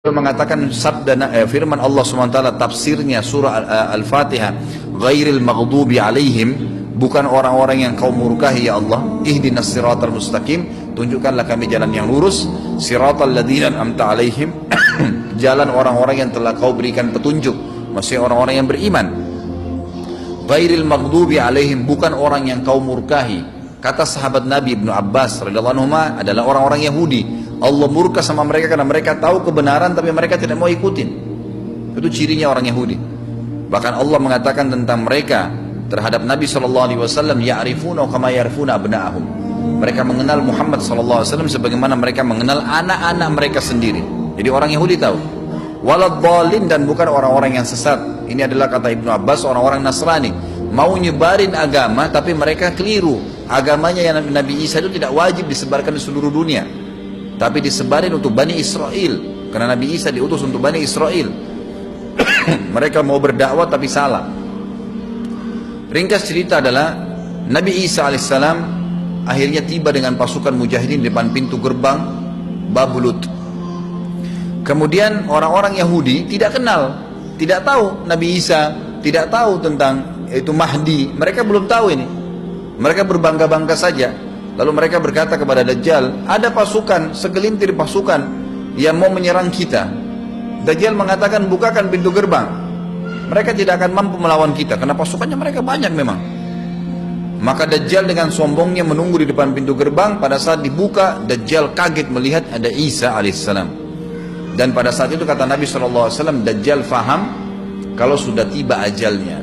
mengatakan firman Allah SWT tafsirnya surah Al-Fatihah, ghairil maghdubi alaihim, bukan orang-orang yang kau murkahi ya Allah, ihdinas siratal mustaqim, tunjukkanlah kami jalan yang lurus, siratal ladzina an'amta alaihim, jalan orang-orang yang telah kau berikan petunjuk, maksudnya orang-orang yang beriman. Ghairil maghdubi alaihim, bukan orang yang kau murkahi. Kata sahabat Nabi Ibnu Abbas radhiyallahu anhu adalah orang-orang Yahudi. Allah murka sama mereka karena mereka tahu kebenaran tapi mereka tidak mau ikutin. Itu cirinya orang Yahudi. Bahkan Allah mengatakan tentang mereka terhadap Nabi SAW, ya'rifuna kama ya'rifuna abna'ahum. Mereka mengenal Muhammad SAW sebagaimana mereka mengenal anak-anak mereka sendiri. Jadi orang Yahudi tahu. Waladhdallin, dan bukan orang-orang yang sesat. Ini adalah kata Ibnu Abbas, orang-orang Nasrani mau nyebarin agama tapi mereka keliru. Agamanya yang Nabi Isa itu tidak wajib disebarkan di seluruh dunia, tapi disebarin untuk Bani Israel, karena Nabi Isa diutus untuk Bani Israel. Mereka mau berdakwah tapi salah. Ringkas cerita adalah Nabi Isa alaihissalam akhirnya tiba dengan pasukan mujahidin di depan pintu gerbang Bablut. Kemudian orang-orang Yahudi tidak kenal, tidak tahu Nabi Isa, tidak tahu tentang itu Mahdi. Mereka belum tahu ini. Mereka berbangga-bangga saja. Lalu mereka berkata kepada Dajjal, ada pasukan, segelintir pasukan yang mau menyerang kita. Dajjal mengatakan, bukakan pintu gerbang. Mereka tidak akan mampu melawan kita karena pasukannya mereka banyak memang. Maka Dajjal dengan sombongnya menunggu di depan pintu gerbang. Pada saat dibuka, Dajjal kaget melihat ada Isa alaihissalam. Dan pada saat itu kata Nabi SAW, Dajjal faham kalau sudah tiba ajalnya.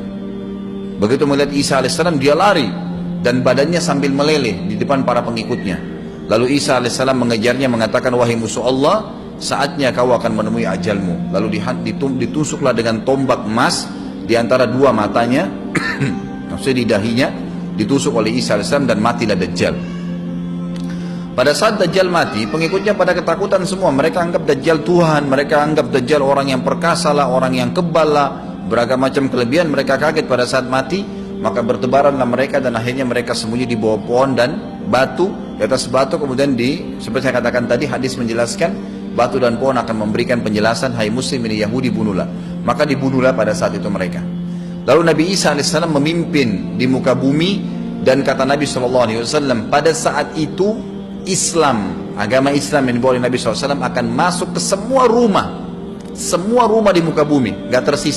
Begitu melihat Isa alaihissalam, dia lari dan badannya sambil meleleh di depan para pengikutnya. Lalu Isa alaihissalam mengejarnya mengatakan, wahai musuh Allah, saatnya kau akan menemui ajalmu. Lalu ditusuklah dengan tombak emas di antara dua matanya, maksudnya di dahinya, ditusuk oleh Isa alaihissalam dan matilah Dajjal. Pada saat Dajjal mati, pengikutnya pada ketakutan semua. Mereka anggap Dajjal Tuhan, mereka anggap Dajjal orang yang perkasa lah, orang yang kebal lah, beragam macam kelebihan. Mereka kaget pada saat mati. Maka bertebaranlah mereka dan akhirnya mereka sembunyi di bawah pohon dan batu. Di atas batu kemudian seperti saya katakan tadi, hadis menjelaskan batu dan pohon akan memberikan penjelasan, hai muslim ini Yahudi, bunuhlah. Maka dibunuhlah pada saat itu mereka. Lalu Nabi Isa AS memimpin di muka bumi. Dan kata Nabi SAW, pada saat itu Islam, agama Islam yang dibawa oleh Nabi SAW akan masuk ke semua rumah di muka bumi, gak tersisa.